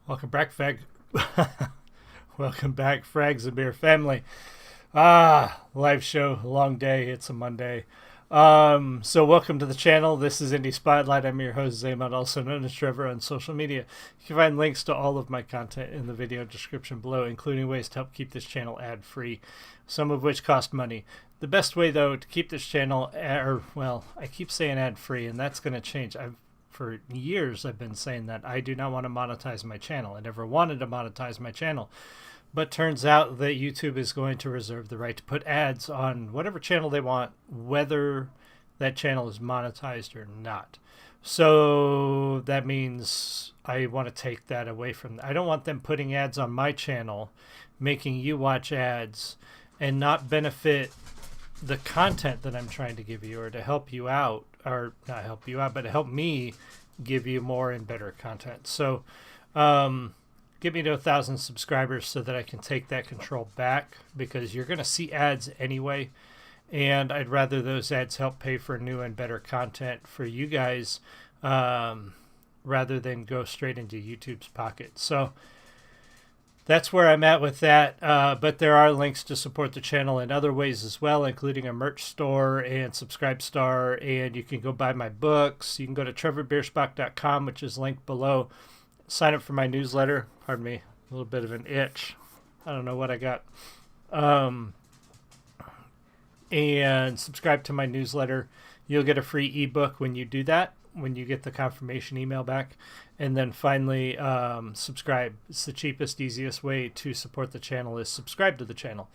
Welcome back, Welcome back, Frags and Beer family. Live show, long day. It's a Monday. So welcome to the channel. This is Indie Spotlight. I'm your host, Zaymod, also known as Trevor on social media. You can find links to all of my content in the video description below, including ways to help keep this channel ad-free, some of which cost money. The best way, though, to keep this channel, I keep saying ad-free, and that's going to change. For years, I've been saying that I do not want to monetize my channel. I never wanted to monetize my channel. But turns out that YouTube is going to reserve the right to put ads on whatever channel they want, whether that channel is monetized or not. So that means I want to take that away from them. I don't want them putting ads on my channel, making you watch ads, and not benefit the content that I'm trying to give you, or to help you out, or not help you out, but to help me give you more and better content. So get me to 1,000 subscribers so that I can take that control back, because you're going to see ads anyway, and I'd rather those ads help pay for new and better content for you guys rather than go straight into YouTube's pocket. So that's where I'm at with that, but there are links to support the channel in other ways as well, including a merch store and Subscribe Star, and you can go buy my books. You can go to trevorbeersbach.com, which is linked below. Sign up for my newsletter. Pardon me, a little bit of an itch. I don't know what I got. And subscribe to my newsletter. You'll get a free ebook when you do that, when you get the confirmation email back. And then finally, subscribe. It's the cheapest, easiest way to support the channel is subscribe to the channel.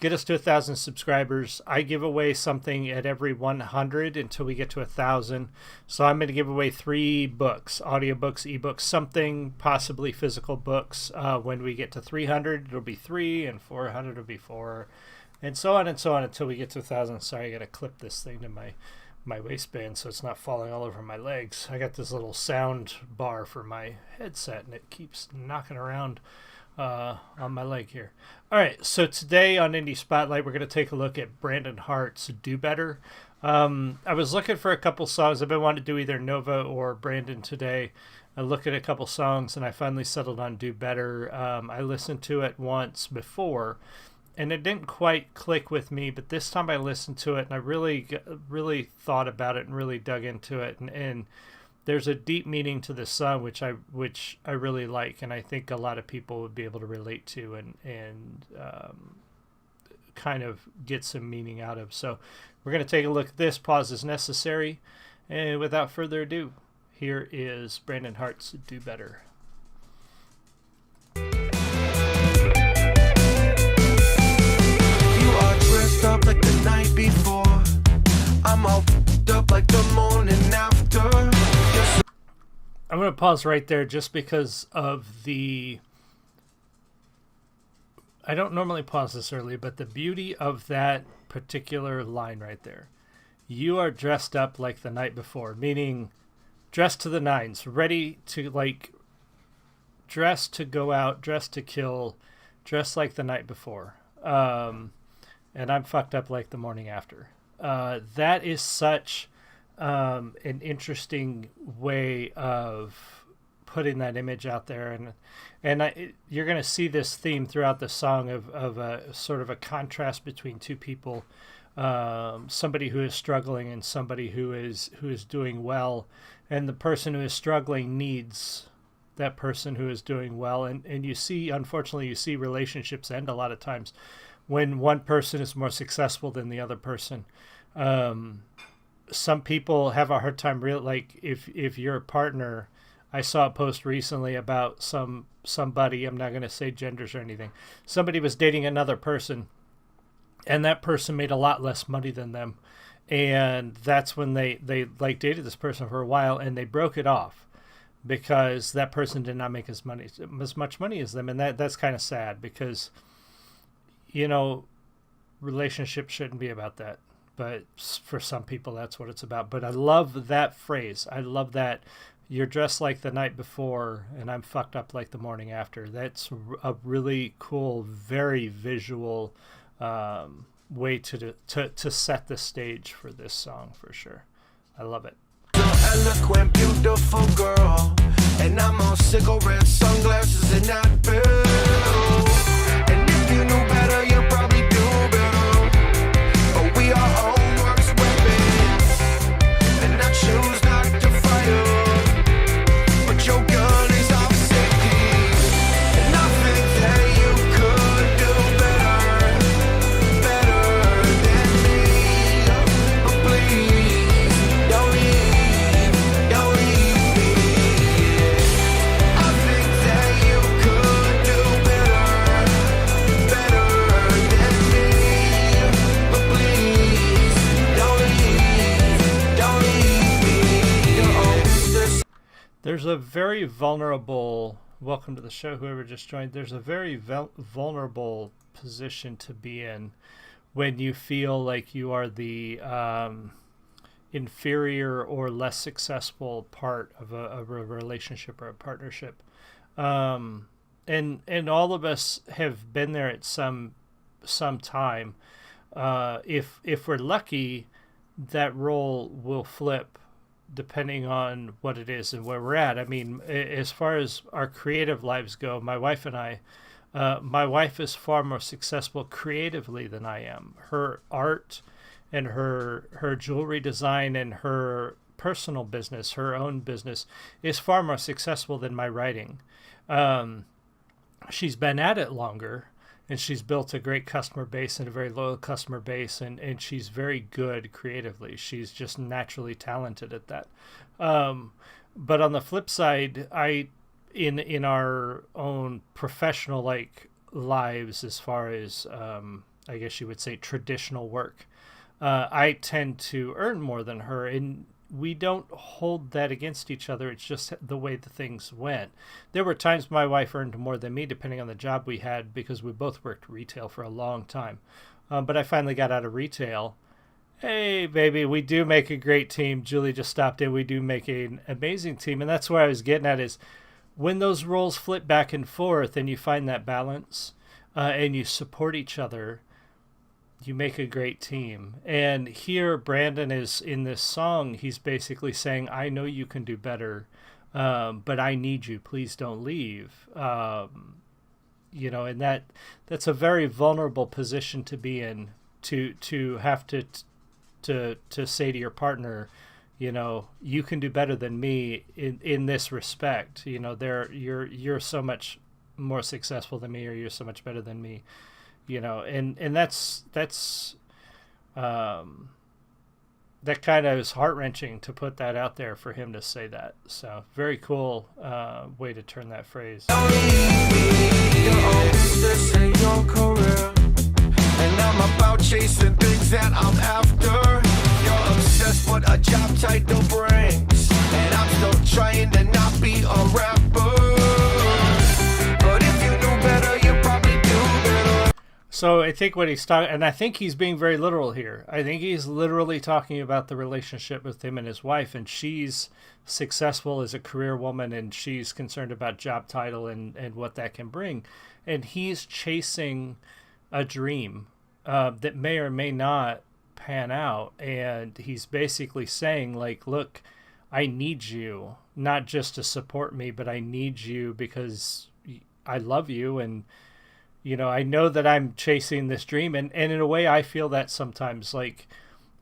Get us to 1,000 subscribers. I give away something at every 100 until we get to 1,000. So I'm going to give away 3 books, audiobooks, ebooks, something, possibly physical books. When we get to 300, it'll be 3, and 400 will be 4, and so on until we get to 1,000. Sorry, I got to clip this thing to my waistband so it's not falling all over my legs. I got this little sound bar for my headset, and it keeps knocking around on my leg here. All right, so today on Indie Spotlight, we're going to take a look at Brandon Hart's Do Better. I was looking for a couple songs. I've been wanting to do either Nova or Brandon today. I looked at a couple songs, and I finally settled on Do Better. I listened to it once before, and it didn't quite click with me, but this time I listened to it, and I really thought about it and really dug into it. And there's a deep meaning to this song, which I really like, and I think a lot of people would be able to relate to and kind of get some meaning out of. So we're going to take a look at this. Pause is necessary. And without further ado, here is Brandon Hart's Do Better. Up like the night before, I'm all up like the morning after. I'm going to pause right there just because of the... I don't normally pause this early, but the beauty of that particular line right there. You are dressed up like the night before, meaning dressed to the nines, ready to, like, dressed to go out, dressed to kill, dressed like the night before. And I'm fucked up like the morning after. That is such an interesting way of putting that image out there, and you're going to see this theme throughout the song of a sort of a contrast between two people, somebody who is struggling and somebody who is doing well, and the person who is struggling needs that person who is doing well, and you see, unfortunately, you see relationships end a lot of times when one person is more successful than the other person. Some people have a hard time like if you're a partner. I saw a post recently about somebody, I'm not going to say genders or anything. Somebody was dating another person, and that person made a lot less money than them. And that's when they like dated this person for a while, and they broke it off because that person did not make as much money as them. And that's kind of sad, because relationships shouldn't be about that, but for some people that's what it's about. But I love that phrase. I love that you're dressed like the night before and I'm fucked up like the morning after. That's a really cool, very visual way to set the stage for this song, for sure. I love it. eloquent, beautiful girl. And I'm on cigarettes, sunglasses, and that bill. And if you knew better, you probably do better. But we are all works weapons, and I choose not to fire. But your gun is our safety, and I think that you could do better than me. But please, don't leave me. I think that you could do better than me. But please, don't leave me. This There's a very vulnerable, welcome to the show, whoever just joined. There's a very vulnerable position to be in when you feel like you are the inferior or less successful part of a relationship or a partnership. And all of us have been there at some time. If we're lucky, that role will flip depending on what it is and where we're at. I mean, as far as our creative lives go, my wife and I, my wife is far more successful creatively than I am. Her art and her jewelry design and her personal business, her own business, is far more successful than my writing. She's been at it longer, and she's built a great customer base and a very loyal customer base, and she's very good creatively. She's just naturally talented at that. But on the flip side, in our own professional lives, as far as I guess you would say traditional work, I tend to earn more than her, and we don't hold that against each other. It's just the way the things went. There were times my wife earned more than me, depending on the job we had, because we both worked retail for a long time. But I finally got out of retail. Hey, baby, we do make a great team. Julie just stopped in. We do make an amazing team. And that's where I was getting at, is when those roles flip back and forth and you find that balance and you support each other, you make a great team. And here Brandon is in this song. He's basically saying, I know you can do better, but I need you. Please don't leave. You know, and that's a very vulnerable position to be in, to have to say to your partner, you know, you can do better than me in this respect. You know, you're so much more successful than me, or you're so much better than me. You know, and that's that kind of is heart-wrenching to put that out there for him to say that. So very cool way to turn that phrase. This ain't your career, and I'm about chasing things that I'm after. You're obsessed what a job title brings, and I'm still trying to not be a rapper. But if you knew better, you probably do better. So I think what he's talking, and I think he's being very literal here. I think he's literally talking about the relationship with him and his wife, and she's successful as a career woman, and she's concerned about job title and what that can bring. And he's chasing a dream that may or may not pan out. And he's basically saying, like, look, I need you, not just to support me, but I need you because I love you. And you know, I know that I'm chasing this dream. And in a way, I feel that sometimes. Like,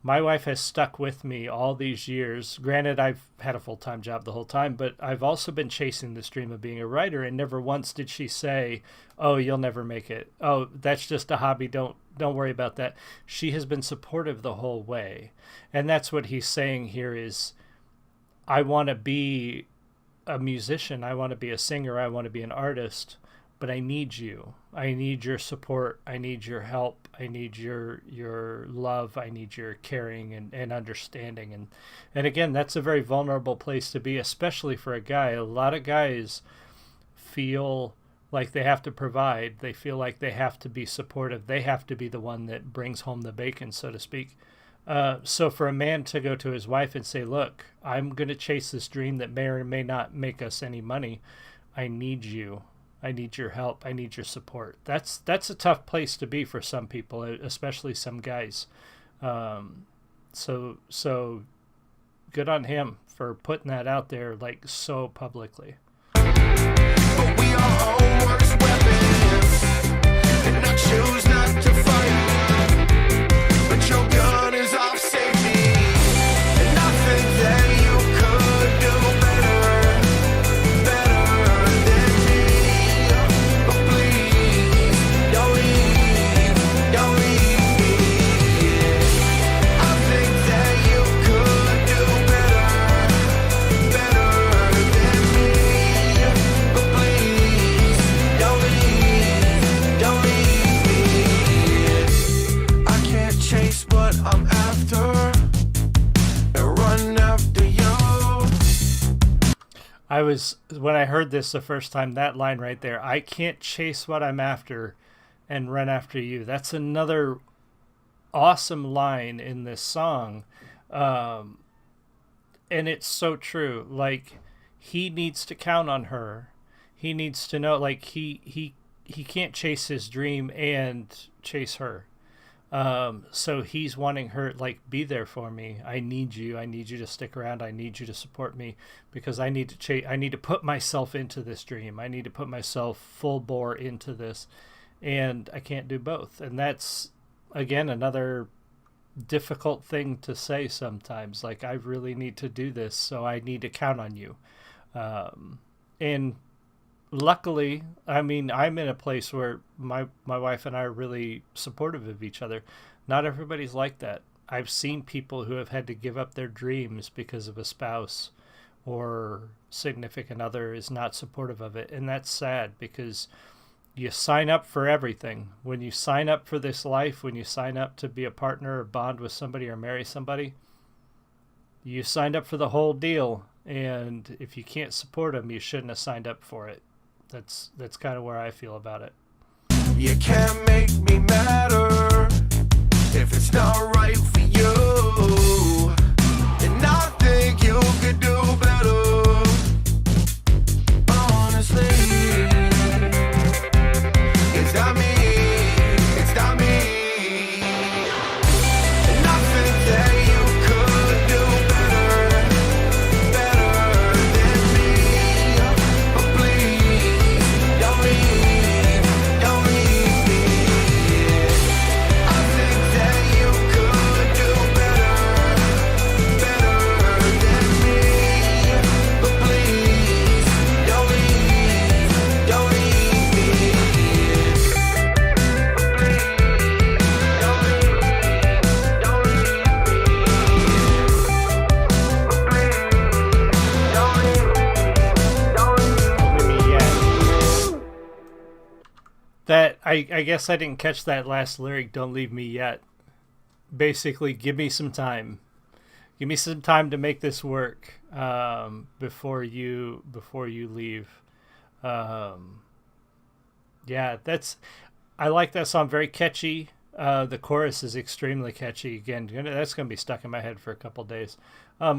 my wife has stuck with me all these years. Granted, I've had a full-time job the whole time, but I've also been chasing this dream of being a writer. And never once did she say, oh, you'll never make it. Oh, that's just a hobby. Don't worry about that. She has been supportive the whole way. And that's what he's saying here is, I want to be a musician. I want to be a singer. I want to be an artist. But I need you. I need your support. I need your help. I need your love. I need your caring and understanding. And again, that's a very vulnerable place to be, especially for a guy. A lot of guys feel like they have to provide. They feel like they have to be supportive. They have to be the one that brings home the bacon, so to speak. So for a man to go to his wife and say, look, I'm going to chase this dream that may or may not make us any money. I need you. I need your help. I need your support. That's a tough place to be for some people, especially some guys. So good on him for putting that out there like so publicly. But we are our worst weapons, and I choose not to fight. But your gun is off safety, and I think that you could do better than me. But please, don't leave me. I think that you could do better than me. But please, don't leave me. I can't chase what I'm after and run after you. When I heard this the first time, that line right there, I can't chase what I'm after and run after you. That's another awesome line in this song. And it's so true. Like, he needs to count on her. He needs to know, like, he can't chase his dream and chase her. So he's wanting her, like, be there for me. I need you to stick around. I need you to support me, because I need to put myself into this dream. I need to put myself full bore into this, and I can't do both. And that's, again, another difficult thing to say sometimes. Like, I really need to do this, so I need to count on you. And luckily, I mean, I'm in a place where my wife and I are really supportive of each other. Not everybody's like that. I've seen people who have had to give up their dreams because of a spouse or significant other is not supportive of it. And that's sad, because you sign up for everything. When you sign up for this life, when you sign up to be a partner or bond with somebody or marry somebody, you signed up for the whole deal. And if you can't support them, you shouldn't have signed up for it. That's kind of where I feel about it. You can't make me matter if it's not right for you. And I think you could do better, honestly. It's not me. And I think that you could do better than me. But please, don't leave me. I think that you could do better than me. But please, don't leave That I guess I didn't catch that last lyric, "Don't leave me yet." Basically, give me some time. Give me some time to make this work before you leave. Yeah, I like that song. Very catchy. The chorus is extremely catchy. Again, that's going to be stuck in my head for a couple days.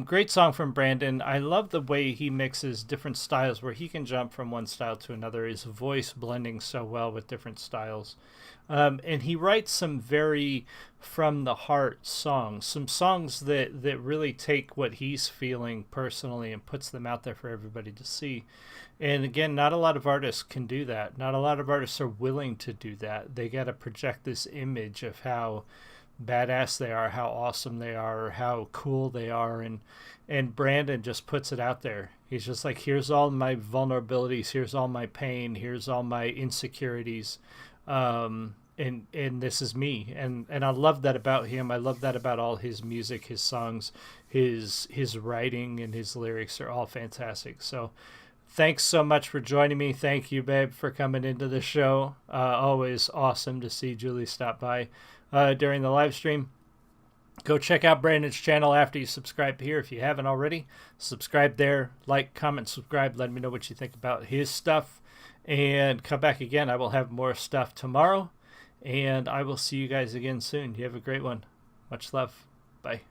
Great song from Brandon. I love the way he mixes different styles, where he can jump from one style to another. His voice blending so well with different styles. And he writes some very from the heart songs, some songs that really take what he's feeling personally and puts them out there for everybody to see. And again, not a lot of artists can do that. Not a lot of artists are willing to do that. They got to project this image of how badass they are, how awesome they are, how cool they are, and Brandon just puts it out there. He's just like, here's all my vulnerabilities, here's all my pain, here's all my insecurities, and this is me. And I love that about him. I love that about all his music, his songs, his writing, and his lyrics are all fantastic. So thanks so much for joining me. Thank you, babe, for coming into the show. Always awesome to see Julie stop by during the live stream. Go check out Brandon's channel after you subscribe here. If you haven't already, subscribe there. Like, comment, subscribe. Let me know what you think about his stuff. And come back again. I will have more stuff tomorrow. And I will see you guys again soon. You have a great one. Much love. Bye.